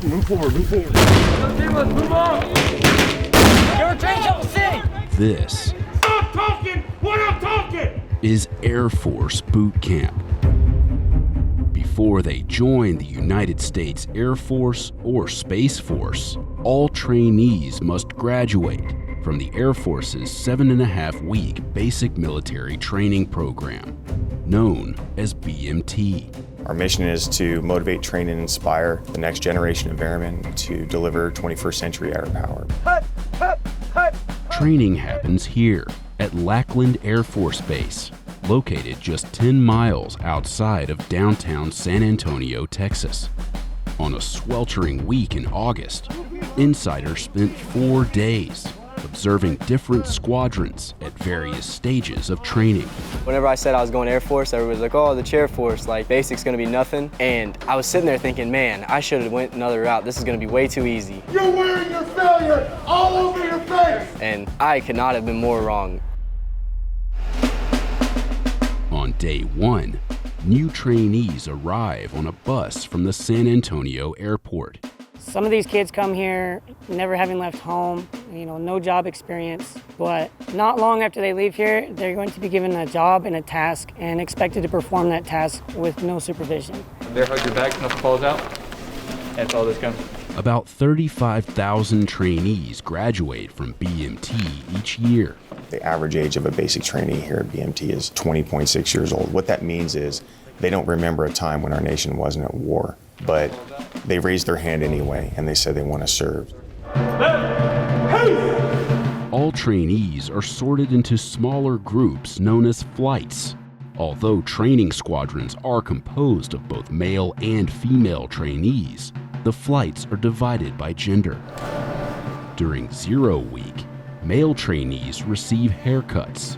Move forward, move forward. Let's move on. You're trained to sing. This Stop talking when I'm talking. Is Air Force Boot Camp. Before they join the United States Air Force or Space Force, all trainees must graduate from the Air Force's 7.5-week basic military training program, known as BMT. Our mission is to motivate, train, and inspire the next generation of airmen to deliver 21st century air power. Training happens here at Lackland Air Force Base, located just 10 miles outside of downtown San Antonio, Texas. On a sweltering week in August, insiders spent 4 days observing different squadrons at various stages of training. Whenever I said I was going Air Force, everybody's like, oh, the chair force, like basic's gonna be nothing. And I was sitting there thinking, man, I should have went another route. This is gonna be way too easy. You're wearing your failure all over your face. And I could not have been more wrong. On day 1, new trainees arrive on a bus from the San Antonio airport. Some of these kids come here never having left home, no job experience, but not long after they leave here, they're going to be given a job and a task and expected to perform that task with no supervision. There, hug your back, nothing falls out. That's all this comes. About 35,000 trainees graduate from BMT each year. The average age of a basic trainee here at BMT is 20.6 years old. What that means is they don't remember a time when our nation wasn't at war, but they raised their hand anyway, and they said they want to serve. All trainees are sorted into smaller groups known as flights. Although training squadrons are composed of both male and female trainees, the flights are divided by gender. During 0 week, male trainees receive haircuts.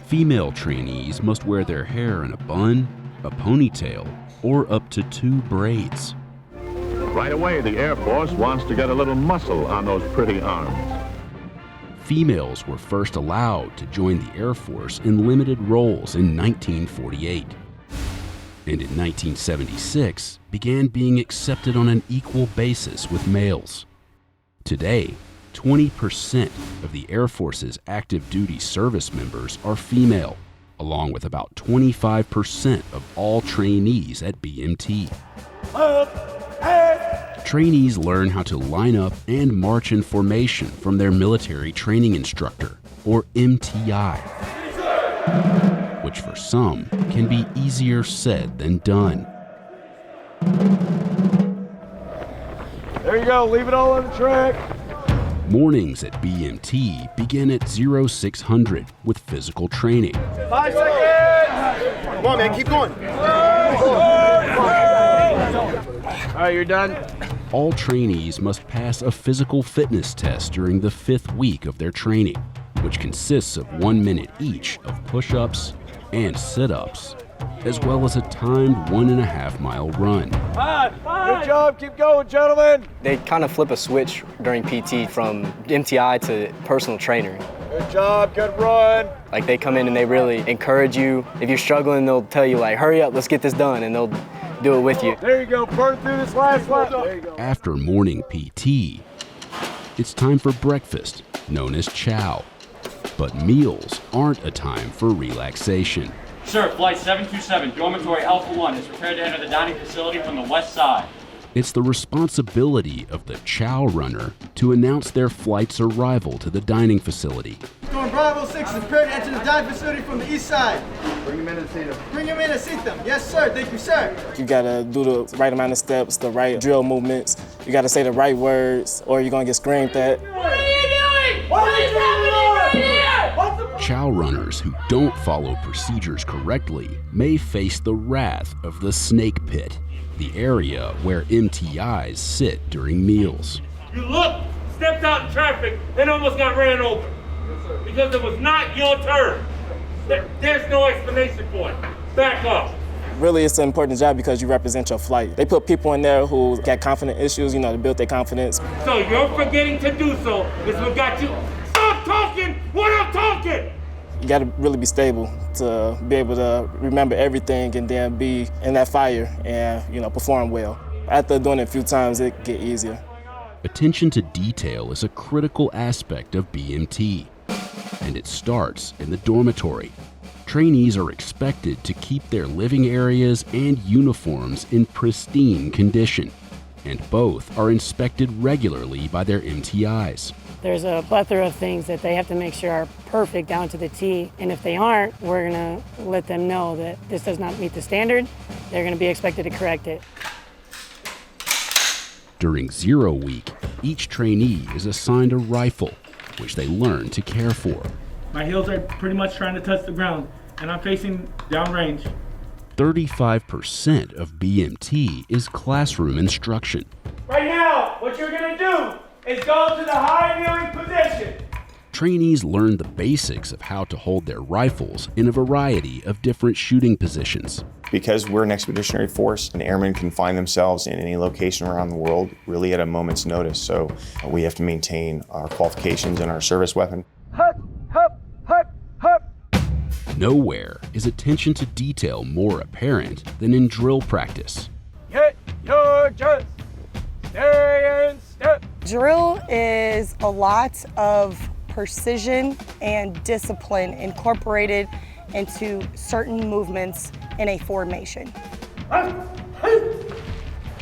Female trainees must wear their hair in a bun, a ponytail, or up to 2 braids. Right away, the Air Force wants to get a little muscle on those pretty arms. Females were first allowed to join the Air Force in limited roles in 1948. And in 1976, began being accepted on an equal basis with males. Today, 20% of the Air Force's active duty service members are female, along with about 25% of all trainees at BMT. Trainees learn how to line up and march in formation from their military training instructor, or MTI, which for some can be easier said than done. There you go, leave it all on the track. Mornings at BMT begin at 0600 with physical training. 5 seconds! Come on, man, keep going. All right, you're done. All trainees must pass a physical fitness test during the 5th week of their training, which consists of 1 minute each of push-ups and sit-ups, as well as a timed 1.5-mile run. Good job, keep going, gentlemen. They kind of flip a switch during PT from MTI to personal trainer. Good job, good run. Like they come in and they really encourage you. If you're struggling, they'll tell you like, hurry up, let's get this done, and they'll do it with you. There you go, burn through this last lap. There you go. After morning PT, it's time for breakfast, known as chow. But meals aren't a time for relaxation. Sir, Flight 727, Dormitory Alpha 1 is prepared to enter the dining facility from the west side. It's the responsibility of the chow runner to announce their flight's arrival to the dining facility. Storm Bravo 6 is prepared to enter the dining facility from the east side. Bring him in and seat him. Bring him in and seat them. Yes, sir. Thank you, sir. You gotta do the right amount of steps, the right drill movements. You gotta say the right words, or you're gonna get screamed at. What are you doing? What is happening right here? Chow runners who don't follow procedures correctly may face the wrath of the snake pit, the area where MTIs sit during meals. You looked, stepped out in traffic, and almost got ran over. Because it was not your turn. There's no explanation for it. Back up. Really, it's an important job because you represent your flight. They put people in there who got confidence issues, to build their confidence. So you're forgetting to do so is what got you. Stop talking when I'm talking! You gotta really be stable to be able to remember everything and then be in that fire and, perform well. After doing it a few times, it get easier. Attention to detail is a critical aspect of BMT, and it starts in the dormitory. Trainees are expected to keep their living areas and uniforms in pristine condition, and both are inspected regularly by their MTIs. There's a plethora of things that they have to make sure are perfect down to the T, and if they aren't, we're gonna let them know that this does not meet the standard. They're gonna be expected to correct it. During 0 week, each trainee is assigned a rifle, which they learn to care for. My heels are pretty much trying to touch the ground, and I'm facing downrange. 35% of BMT is classroom instruction. Right now, what you're gonna do is go to the high kneeling position. Trainees learn the basics of how to hold their rifles in a variety of different shooting positions. Because we're an expeditionary force, and airmen can find themselves in any location around the world really at a moment's notice. So we have to maintain our qualifications and our service weapon. Hup, hup, hup, hup. Nowhere is attention to detail more apparent than in drill practice. Get your jumps. Stay in step. Drill is a lot of precision and discipline incorporated into certain movements in a formation. I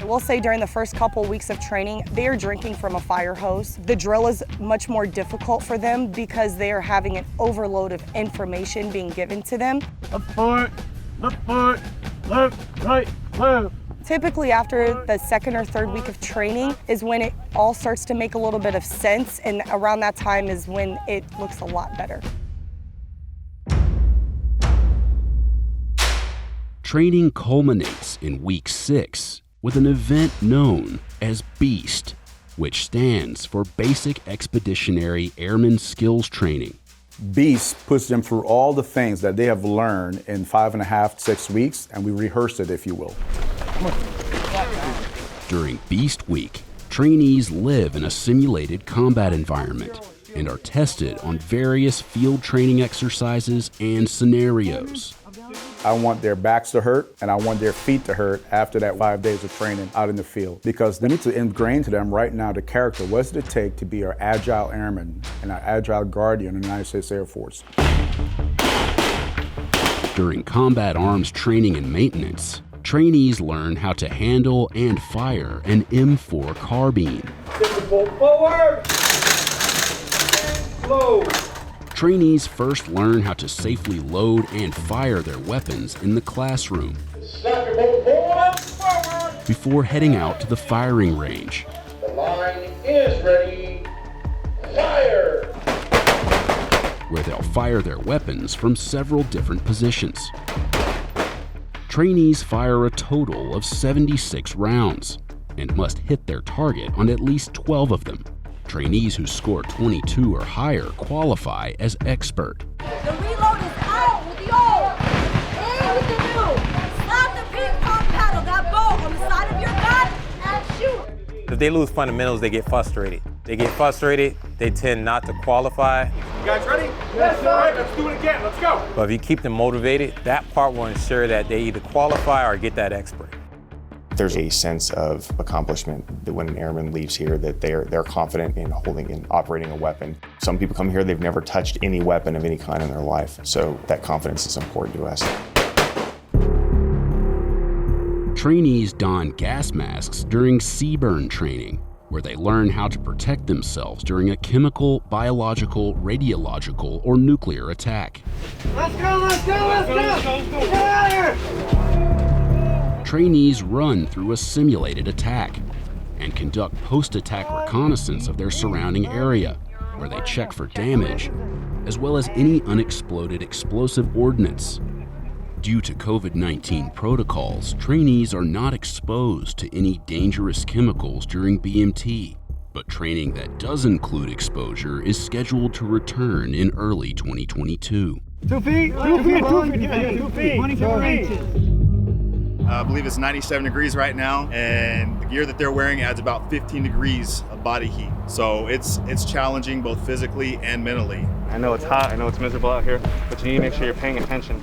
will say during the first couple weeks of training, they are drinking from a fire hose. The drill is much more difficult for them because they are having an overload of information being given to them. Left foot, left, right, left. Typically after the second or third week of training is when it all starts to make a little bit of sense, and around that time is when it looks a lot better. Training culminates in week 6 with an event known as BEAST, which stands for Basic Expeditionary Airman Skills Training. BEAST puts them through all the things that they have learned in 5.5 to 6 weeks, and we rehearse it, if you will. During BEAST Week, trainees live in a simulated combat environment and are tested on various field training exercises and scenarios. I want their backs to hurt, and I want their feet to hurt after that 5 days of training out in the field. Because they need to ingrain to them right now the character. What does it take to be our agile airman and our agile guardian in the United States Air Force? During combat arms training and maintenance, trainees learn how to handle and fire an M4 carbine. Forward. Low. Trainees first learn how to safely load and fire their weapons in the classroom before heading out to the firing range. The line is ready. Fire! Where they'll fire their weapons from several different positions. Trainees fire a total of 76 rounds and must hit their target on at least 12 of them. Trainees who score 22 or higher qualify as expert. The reload is out with the old. In with the new. Slap the ping pong paddle, that bow on the side of your gun, and shoot. If they lose fundamentals, they get frustrated. They tend not to qualify. You guys ready? Yes, sir. All right, let's do it again. Let's go. But if you keep them motivated, that part will ensure that they either qualify or get that expert. There's a sense of accomplishment that when an airman leaves here that they're confident in holding and operating a weapon. Some people come here, they've never touched any weapon of any kind in their life, so that confidence is important to us. Trainees don gas masks during CBRN training, where they learn how to protect themselves during a chemical, biological, radiological, or nuclear attack. Let's go, let's go, let's go! Get out of here! Trainees run through a simulated attack and conduct post-attack reconnaissance of their surrounding area, where they check for damage, as well as any unexploded explosive ordnance. Due to COVID-19 protocols, trainees are not exposed to any dangerous chemicals during BMT, but training that does include exposure is scheduled to return in early 2022. 2 feet, 2 feet, 2 feet, 2 feet, 24 inches. I believe it's 97 degrees right now, and the gear that they're wearing adds about 15 degrees of body heat. So it's challenging both physically and mentally. I know it's hot, I know it's miserable out here, but you need to make sure you're paying attention.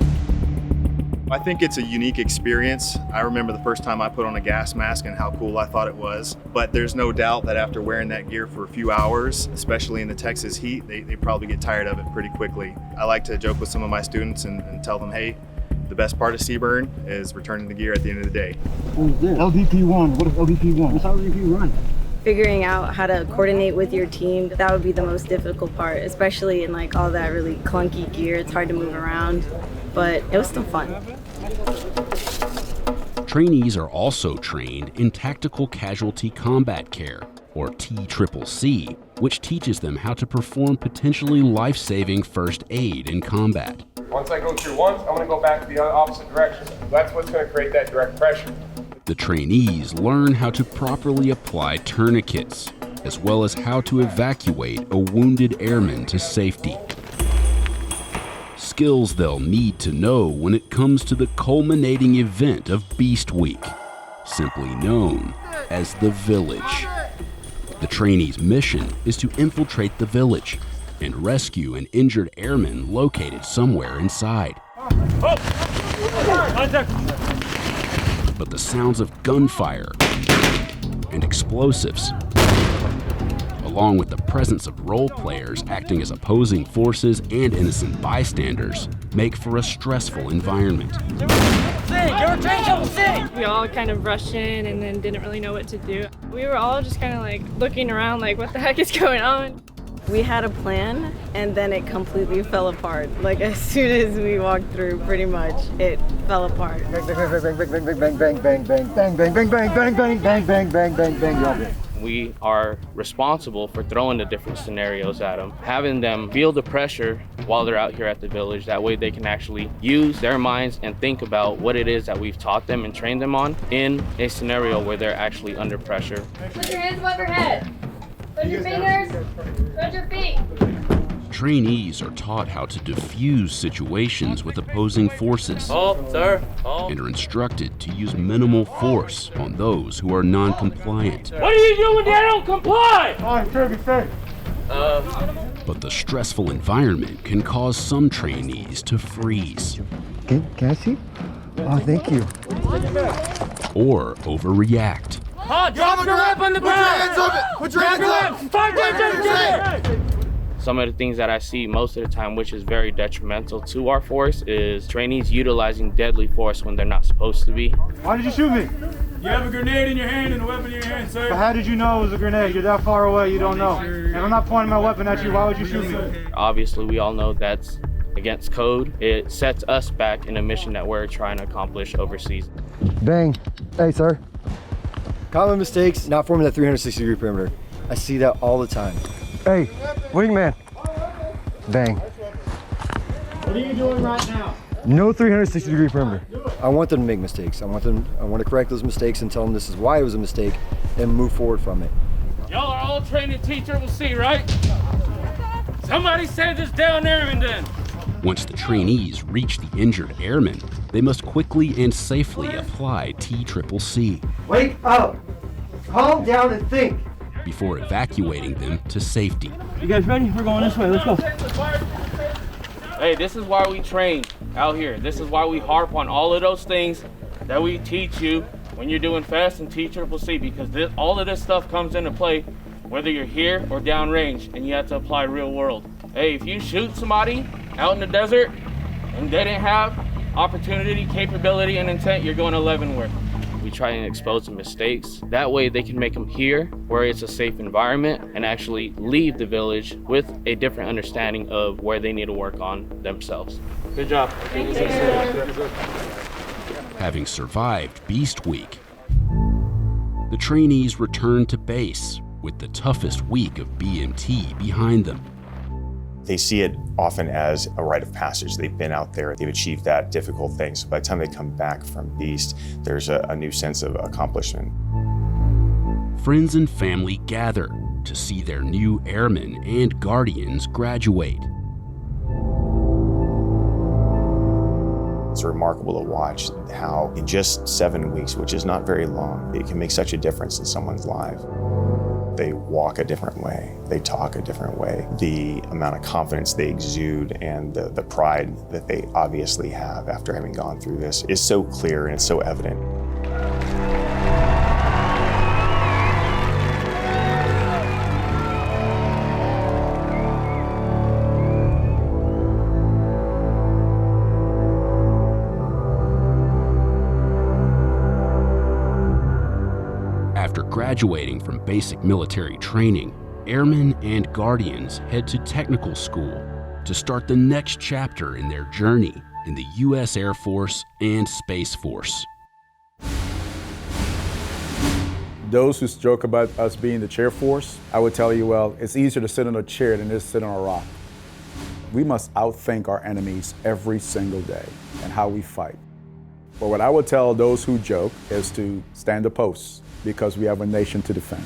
I think it's a unique experience. I remember the first time I put on a gas mask and how cool I thought it was. But there's no doubt that after wearing that gear for a few hours, especially in the Texas heat, they probably get tired of it pretty quickly. I like to joke with some of my students and tell them, hey, the best part of CBurn is returning the gear at the end of the day. LDP1, what is LDP1? What's LDP run? Figuring out how to coordinate with your team, that would be the most difficult part, especially in like all that really clunky gear. It's hard to move around, but it was still fun. Trainees are also trained in Tactical Casualty Combat Care, or TCCC, which teaches them how to perform potentially life-saving first aid in combat. Once I go through once, I'm going to go back to the opposite direction. That's what's going to create that direct pressure. The trainees learn how to properly apply tourniquets, as well as how to evacuate a wounded airman to safety. Skills they'll need to know when it comes to the culminating event of Beast Week, simply known as the village. The trainees' mission is to infiltrate the village and rescue an injured airman located somewhere inside. But the sounds of gunfire and explosives, along with the presence of role players acting as opposing forces and innocent bystanders, make for a stressful environment. We all kind of rushed in and then didn't really know what to do. We were all just kind of like looking around like, what the heck is going on? We had a plan and then it completely fell apart. Like as soon as we walked through, pretty much, it fell apart. Bang, bang, bang, bang, bang, bang, bang, bang, bang, bang, bang, bang, bang, bang, bang, bang, bang, bang. We are responsible for throwing the different scenarios at them, having them feel the pressure while they're out here at the village. That way they can actually use their minds and think about what it is that we've taught them and trained them on in a scenario where they're actually under pressure. Put your hands above your head. Put your fingers, put your feet. Trainees are taught how to defuse situations with opposing forces Hold, sir. and are instructed to use minimal force on those who are non-compliant. What do you do when they don't comply? But the stressful environment can cause some trainees to freeze Can I see? Oh, thank you. or overreact. Drop your weapon on the ground! Put your hands up! Five times. Some of the things that I see most of the time, which is very detrimental to our force, is trainees utilizing deadly force when they're not supposed to be. Why did you shoot me? You have a grenade in your hand and a weapon in your hand, sir. But how did you know it was a grenade? You're that far away, you don't know. If I'm not pointing my weapon at you, why would you shoot me? Obviously, we all know that's against code. It sets us back in a mission that we're trying to accomplish overseas. Bang. Hey, sir. Common mistakes, not forming that 360-degree perimeter. I see that all the time. Hey, wingman. Bang. What are you doing right now? No 360-degree perimeter. I want them to make mistakes. I want to correct those mistakes and tell them this is why it was a mistake and move forward from it. Y'all are all trained in TCCC, right? Somebody send this down airman then. Once the trainees reach the injured airman, they must quickly and safely apply TCCC Wake up! Calm down and think! before evacuating them to safety. You guys ready? We're going this way. Let's go. Hey, this is why we train out here. This is why we harp on all of those things that we teach you when you're doing FEST and TCCC, because all of this stuff comes into play whether you're here or downrange, and you have to apply real world. Hey, if you shoot somebody out in the desert and they didn't have opportunity, capability, and intent, you're going to Leavenworth. We try and expose the mistakes. That way they can make them here where it's a safe environment and actually leave the village with a different understanding of where they need to work on themselves. Good job. Having survived Beast Week, the trainees return to base with the toughest week of BMT behind them. They see it often as a rite of passage. They've been out there, they've achieved that difficult thing. So by the time they come back from Beast, there's a new sense of accomplishment. Friends and family gather to see their new airmen and guardians graduate. It's remarkable to watch how in just 7 weeks, which is not very long, it can make such a difference in someone's life. They walk a different way. They talk a different way. The amount of confidence they exude and the pride that they obviously have after having gone through this is so clear and it's so evident. After graduating from basic military training, airmen and guardians head to technical school to start the next chapter in their journey in the U.S. Air Force and Space Force. Those who joke about us being the chair force, I would tell you, well, it's easier to sit on a chair than it is to sit on a rock. We must outthink our enemies every single day and how we fight. But what I would tell those who joke is to stand a post, because we have a nation to defend.